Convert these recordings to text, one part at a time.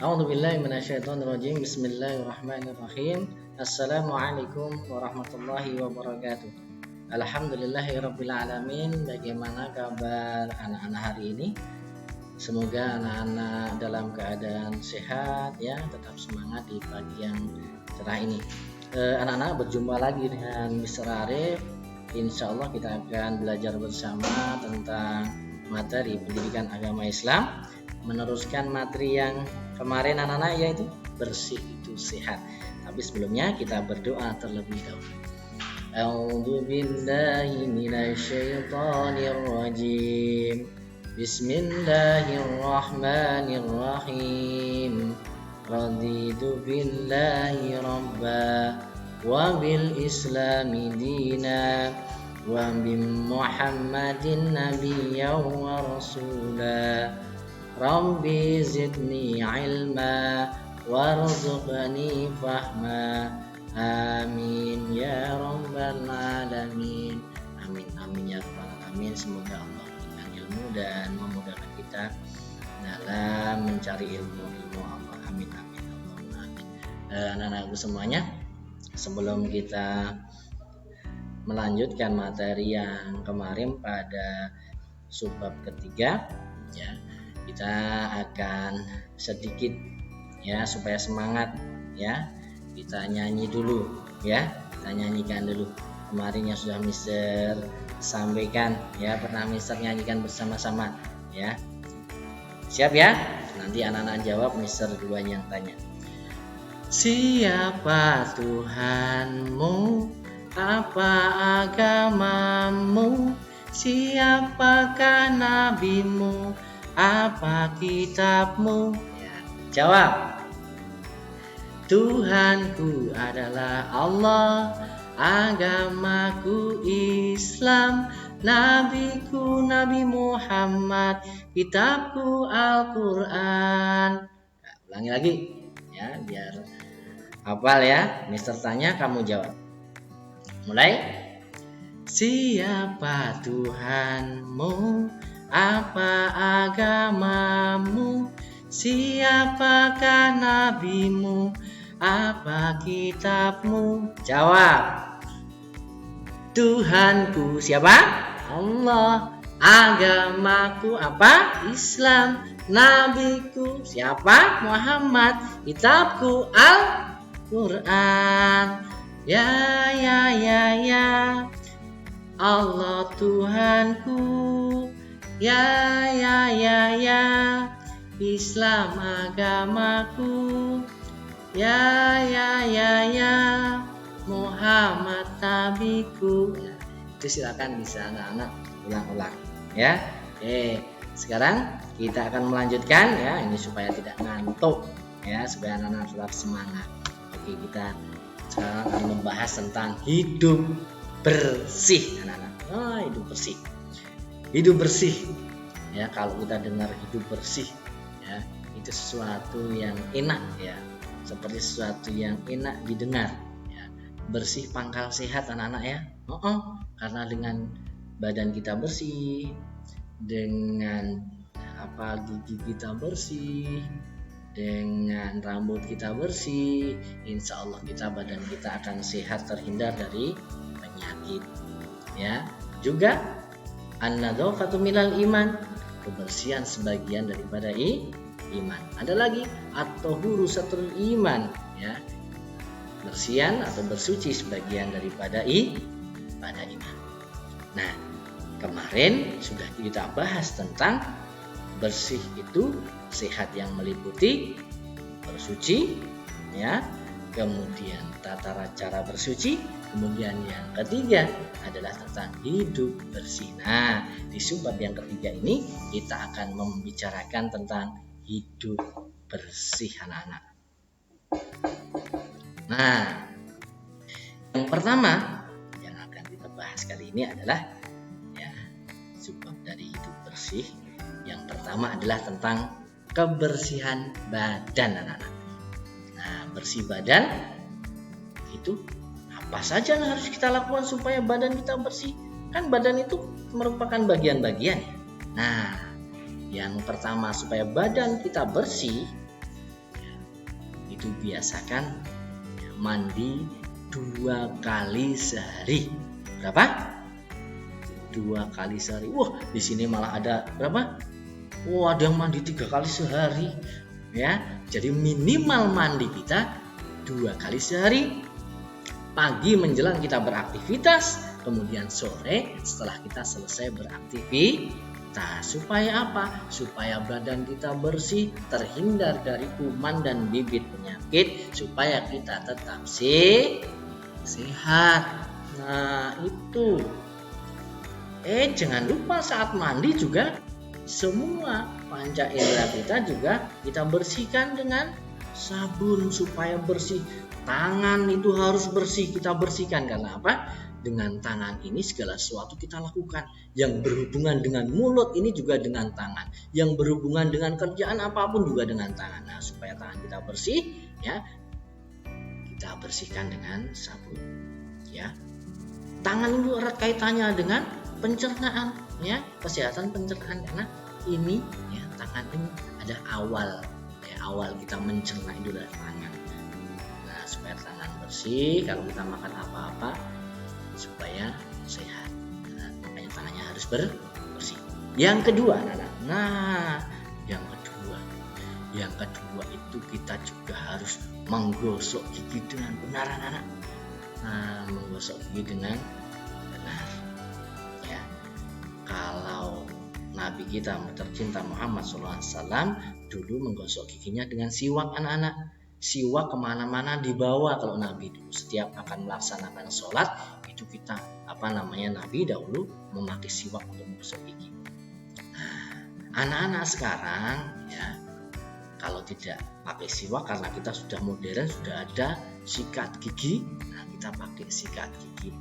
A'udzubillahi minasyaitonirrajim. Bismillahirrahmanirrahim. Assalamualaikum warahmatullahi wabarakatuh. Alhamdulillahirabbil alamin. Bagaimana kabar anak-anak hari ini? Semoga anak-anak dalam keadaan sehat ya, tetap semangat di pagi yang cerah ini. Anak-anak berjumpa lagi dengan Mr. Arif. Insya Allah kita akan belajar bersama tentang materi pendidikan agama Islam, meneruskan materi yang kemarin anak-anak, yaitu bersih itu sehat. Tapi sebelumnya kita berdoa terlebih dahulu. A'udzu billahi minasyaitonir rajim. Bismillahirrahmanirrahim. Raditu billahi rabba wa bil islami dina wa bi Muhammadin nabiyyan wa rasula. Rabbi zidni ilma warzuqni fahma. Amin ya rabbal alamin. Amin amin ya rabbal alamin. Semoga Allah memberikan ilmu dan memudahkan kita dalam mencari ilmu Allah. Amin amin Allahumma amin. Anak-anakku semuanya, sebelum kita melanjutkan materi yang kemarin pada subbab ketiga ya, kita akan sedikit ya supaya semangat ya, kita nyanyi dulu ya, kita nyanyikan dulu kemarin yang sudah Mister sampaikan ya, pernah Mister nyanyikan bersama-sama ya. Siap ya? Nanti anak-anak jawab, Mister duluan yang tanya. Siapa Tuhanmu? Apa agamamu? Siapakah nabimu? Apa kitabmu? Ya, jawab. Tuhanku adalah Allah, agamaku Islam, nabiku Nabi Muhammad, kitabku Al-Quran. Nah, ulangi lagi ya biar hafal ya. Mister tanya, kamu jawab. Mulai. Siapa Tuhanmu? Apa agamamu? Siapakah nabimu? Apa kitabmu? Jawab. Tuhanku siapa? Allah. Agamaku apa? Islam. Nabiku siapa? Muhammad. Kitabku Al-Quran. Ya Allah Tuhanku. Ya Islam agamaku. Ya Muhammad nabiku. Ya, itu silakan bisa anak-anak ulang-ulang ya. Sekarang kita akan melanjutkan ya, ini supaya tidak ngantuk ya, supaya anak-anak tetap semangat. Oke, kita sekarang akan membahas tentang hidup bersih anak-anak. Hidup bersih. Hidup bersih ya, kalau kita dengar hidup bersih ya, itu sesuatu yang enak ya, seperti sesuatu yang enak didengar ya. Bersih pangkal sehat anak-anak ya. Karena dengan badan kita bersih, dengan gigi kita bersih, dengan rambut kita bersih, insya Allah badan kita akan sehat, terhindar dari penyakit ya. Juga an-nadzafatu minal iman, kebersihan sebagian daripada iman. Ada lagi at-tahuru satrul iman ya, bersihan atau bersuci sebagian daripada iman. Nah, kemarin sudah kita bahas tentang bersih itu sehat yang meliputi bersuci ya, kemudian tata cara bersuci, kemudian yang ketiga adalah tentang hidup bersih. Nah, di subbab yang ketiga ini kita akan membicarakan tentang hidup bersih anak-anak. Nah, yang pertama yang akan kita bahas kali ini adalah ya, subbab dari hidup bersih. Yang pertama adalah tentang kebersihan badan anak-anak. Nah, bersih badan itu apa saja yang harus kita lakukan supaya badan kita bersih? Kan badan itu merupakan bagian-bagian ya. Nah, yang pertama supaya badan kita bersih, itu biasakan mandi 2 kali sehari. Berapa? 2 kali sehari. Wah, di sini malah ada berapa? Wah, ada yang mandi 3 kali sehari. Ya, jadi minimal mandi kita 2 kali sehari. Pagi menjelang kita beraktivitas, kemudian sore setelah kita selesai beraktivitas. Supaya apa? Supaya badan kita bersih, terhindar dari kuman dan bibit penyakit, supaya kita tetap sehat. Nah, itu. Jangan lupa saat mandi juga semua panca indera kita juga kita bersihkan dengan sabun supaya bersih. Tangan itu harus bersih, kita bersihkan. Karena apa? Dengan tangan ini segala sesuatu kita lakukan. Yang berhubungan dengan mulut ini juga dengan tangan. Yang berhubungan dengan kerjaan apapun juga dengan tangan. Nah, supaya tangan kita bersih, ya, kita bersihkan dengan sabun. Ya, tangan itu erat kaitannya dengan pencernaan, ya, kesehatan pencernaan. Karena ini, ya, tangan ini ada awal kita mencerna itu dari tangan. Nah, supaya tangan bersih, kalau kita makan apa-apa supaya sehat. Nah, makanya tangannya harus bersih. Yang kedua, yang kedua itu kita juga harus menggosok gigi dengan benar, anak-anak. Nah, menggosok gigi dengan benar. Ya, kalau Nabi kita tercinta Muhammad SAW dulu menggosok giginya dengan siwak, anak-anak. Siwak kemana-mana dibawa kalau Nabi dulu setiap akan melaksanakan sholat itu kita Nabi dahulu memakai siwak untuk menggosok gigi. Nah, anak-anak sekarang, ya, kalau tidak pakai siwak karena kita sudah modern, sudah ada sikat gigi. Nah, kita pakai sikat gigi.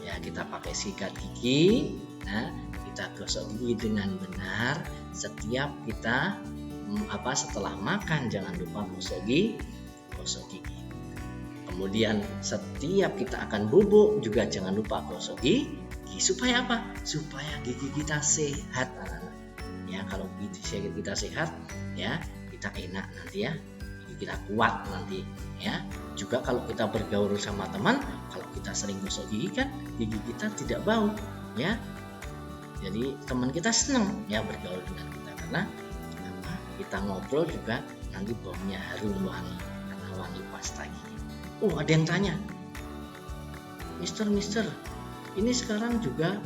Ya, kita pakai sikat gigi. Nah, kita gosok gigi dengan benar. Setiap kita setelah makan jangan lupa gosok gigi. Kemudian setiap kita akan bubuk juga jangan lupa gosok gigi. Supaya apa? Supaya gigi kita sehat, anak-anak. Ya, kalau gigi kita sehat, ya, kita enak nanti, ya. Gigi kita kuat nanti, ya. Juga kalau kita bergaul sama teman, kalau kita sering gosok gigi kan gigi kita tidak bau, ya. Jadi teman kita senang, ya, bergaul dengan kita karena kita ngobrol juga nanti baunya harum wangi karena wangi pasta gigi. Ada yang tanya, Mister, ini sekarang juga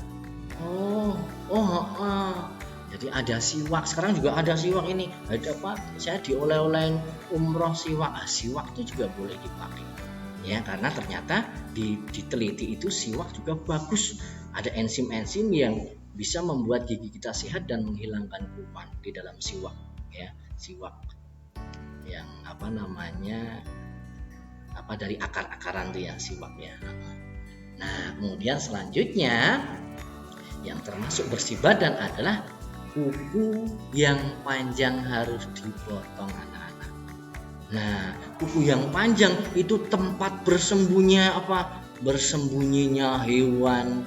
jadi ada siwak, sekarang juga ada siwak ini. Ada Pak, saya dioleh-olehin umroh siwak. Siwak itu juga boleh dipakai. Ya, karena ternyata diteliti itu siwak juga bagus. Ada enzim-enzim yang bisa membuat gigi kita sehat dan menghilangkan kuman di dalam siwak. Ya, siwak yang dari akar-akaran tuh ya, siwak, ya. Nah, kemudian selanjutnya yang termasuk bersih badan adalah kuku yang panjang harus dipotong, anak-anak. Nah, kuku yang panjang itu tempat bersembunyinya hewan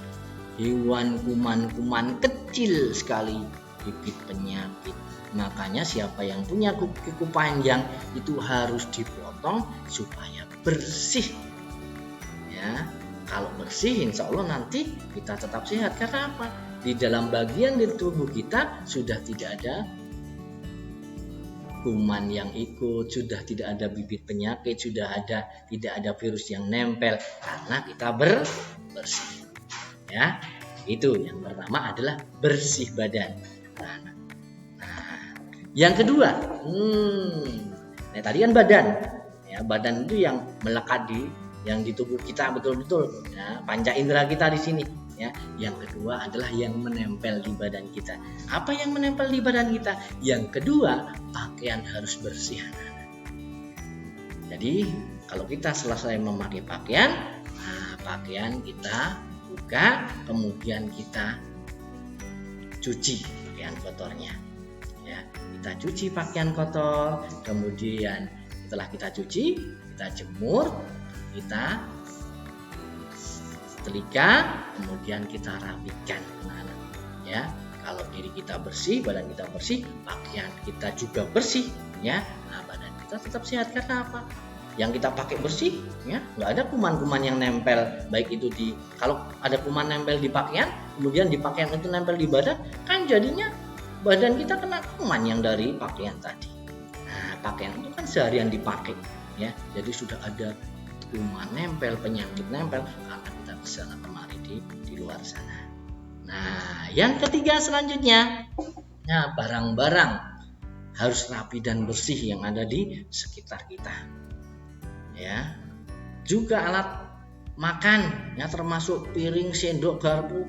kuman-kuman kecil sekali, bibit penyakit. Makanya siapa yang punya kuku panjang itu harus dipotong supaya bersih. Ya, kalau bersih insya Allah nanti kita tetap sehat. Karena apa? Di dalam bagian di tubuh kita sudah tidak ada kuman yang ikut, sudah tidak ada bibit penyakit, tidak ada virus yang nempel karena kita bersih. Ya, itu yang pertama adalah bersih badan. Yang kedua, tadi kan badan, ya, badan itu yang melekat di tubuh kita betul-betul, ya, panca indera kita di sini, ya. Yang kedua adalah yang menempel di badan kita. Apa yang menempel di badan kita? Yang kedua, pakaian harus bersih. Jadi kalau kita selesai memakai pakaian, pakaian kita buka, kemudian kita cuci pakaian kotornya. Ya, kita cuci pakaian kotor, kemudian setelah kita cuci, kita jemur, kita setrika, kemudian kita rapikan. Ya, kalau diri kita bersih, badan kita bersih, pakaian kita juga bersih, ya. Badan kita tetap sehat. Karena apa? Yang kita pakai bersih, ya, nggak ada kuman-kuman yang nempel, baik itu kalau ada kuman nempel di pakaian, kemudian di pakaian itu nempel di badan, kan jadinya badan kita kena kuman yang dari pakaian tadi. Nah, pakaian itu kan seharian dipakai, ya, jadi sudah ada kuman nempel, penyakit nempel karena kita kesana kemari di luar sana. Nah, yang ketiga selanjutnya, nah, barang-barang harus rapi dan bersih yang ada di sekitar kita. Ya, juga alat makan, ya, termasuk piring, sendok, garpu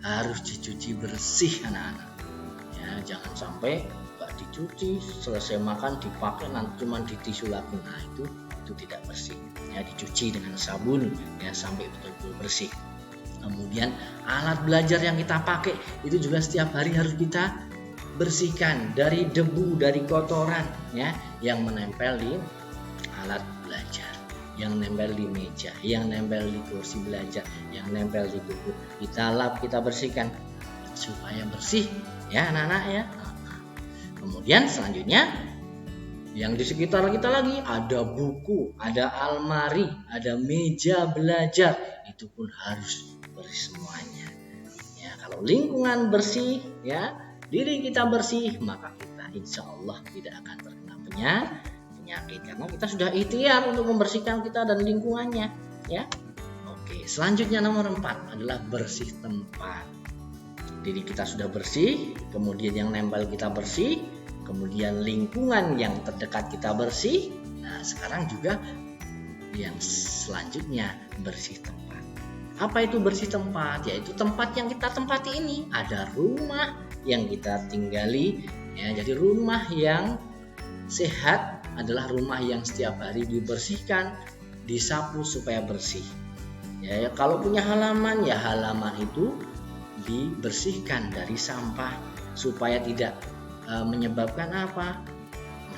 harus dicuci bersih anak-anak. Ya, jangan sampai nggak dicuci, selesai makan dipakai nanti cuma di tisu lagi. Nah, itu tidak bersih. Ya, dicuci dengan sabun, ya, sampai betul-betul bersih. Kemudian alat belajar yang kita pakai itu juga setiap hari harus kita bersihkan dari debu, dari kotoran, ya, yang menempel di alat belajar, yang nempel di meja, yang nempel di kursi belajar, yang nempel di buku. Kita lap, kita bersihkan supaya bersih, ya anak-anak, ya. Kemudian selanjutnya yang di sekitar kita lagi ada buku, ada almari, ada meja belajar, itu pun harus bersih semuanya. Ya, kalau lingkungan bersih, ya, diri kita bersih, maka kita insya Allah tidak akan terkena penyakit karena kita sudah ikhtiar untuk membersihkan kita dan lingkungannya, ya. Oke, selanjutnya nomor 4 adalah bersih tempat. Diri kita sudah bersih, kemudian yang nempel kita bersih, kemudian lingkungan yang terdekat kita bersih. Nah, sekarang juga yang selanjutnya bersih tempat. Apa itu bersih tempat? Yaitu tempat yang kita tempati ini. Ada rumah yang kita tinggali, ya. Jadi rumah yang sehat adalah rumah yang setiap hari dibersihkan, disapu supaya bersih. Ya, kalau punya halaman, ya halaman itu dibersihkan dari sampah supaya tidak menyebabkan apa?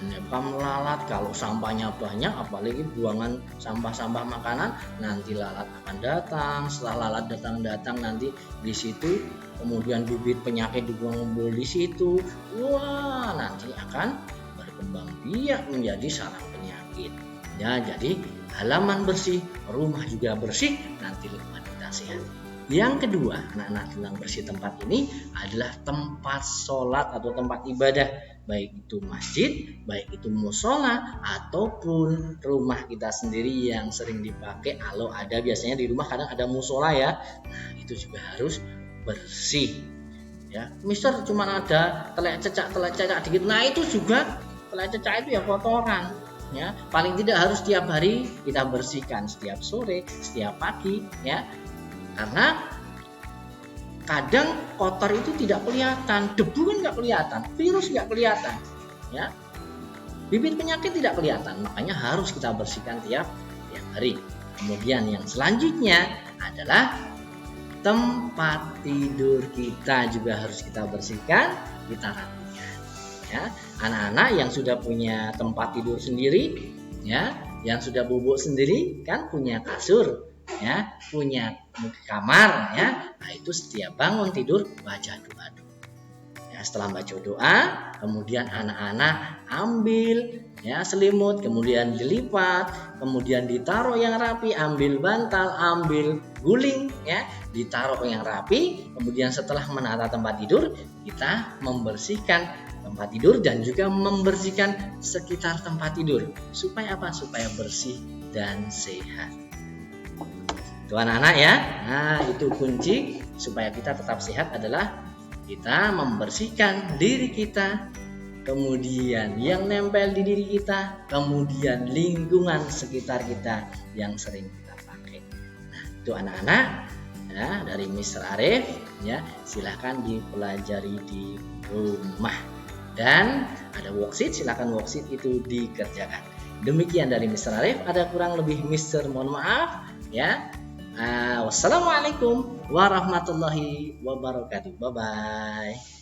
Menyebabkan lalat. Kalau sampahnya banyak, apalagi buangan sampah-sampah makanan, nanti lalat akan datang. Setelah lalat datang nanti di situ, kemudian bibit penyakit dikumpul di situ. Wah, nanti akan berkembang biak menjadi sarang penyakit. Ya, jadi halaman bersih, rumah juga bersih, nanti lingkungan kita sehat. Yang kedua, anak-anak, tentang bersih tempat ini adalah tempat sholat atau tempat ibadah, baik itu masjid, baik itu musola, ataupun rumah kita sendiri yang sering dipakai. Kalau ada, biasanya di rumah kadang ada musola, ya. Nah, itu juga harus bersih. Ya, Mister cuma ada telek cecak dikit. Nah, itu juga telek cecak itu ya kotoran. Ya, paling tidak harus setiap hari kita bersihkan, setiap sore, setiap pagi, ya. Karena kadang kotor itu tidak kelihatan, debu kan nggak kelihatan, virus nggak kelihatan, ya, bibit penyakit tidak kelihatan, makanya harus kita bersihkan tiap hari. Kemudian yang selanjutnya adalah tempat tidur kita juga harus kita bersihkan, kita rapikan. Ya, anak-anak yang sudah punya tempat tidur sendiri, ya, yang sudah bubuk sendiri, kan punya kasur, ya, punya kamar, ya. Nah, itu setiap bangun tidur baca doa dulu. Ya, setelah baca doa, kemudian anak-anak ambil, ya, selimut, kemudian dilipat, kemudian ditaruh yang rapi, ambil bantal, ambil guling, ya, ditaruh yang rapi. Kemudian setelah menata tempat tidur, kita membersihkan tempat tidur dan juga membersihkan sekitar tempat tidur. Supaya apa? Supaya bersih dan sehat. Itu anak-anak, ya. Nah, itu kunci supaya kita tetap sehat adalah kita membersihkan diri kita, kemudian yang nempel di diri kita, kemudian lingkungan sekitar kita yang sering kita pakai. Nah, itu anak-anak, ya, dari Mr. Arif, ya, silahkan dipelajari di rumah. Dan ada worksheet, silahkan worksheet itu dikerjakan. Demikian dari Mr. Arif, ada kurang lebih Mr. mohon maaf, ya. Wassalamualaikum warahmatullahi wabarakatuh. Bye bye.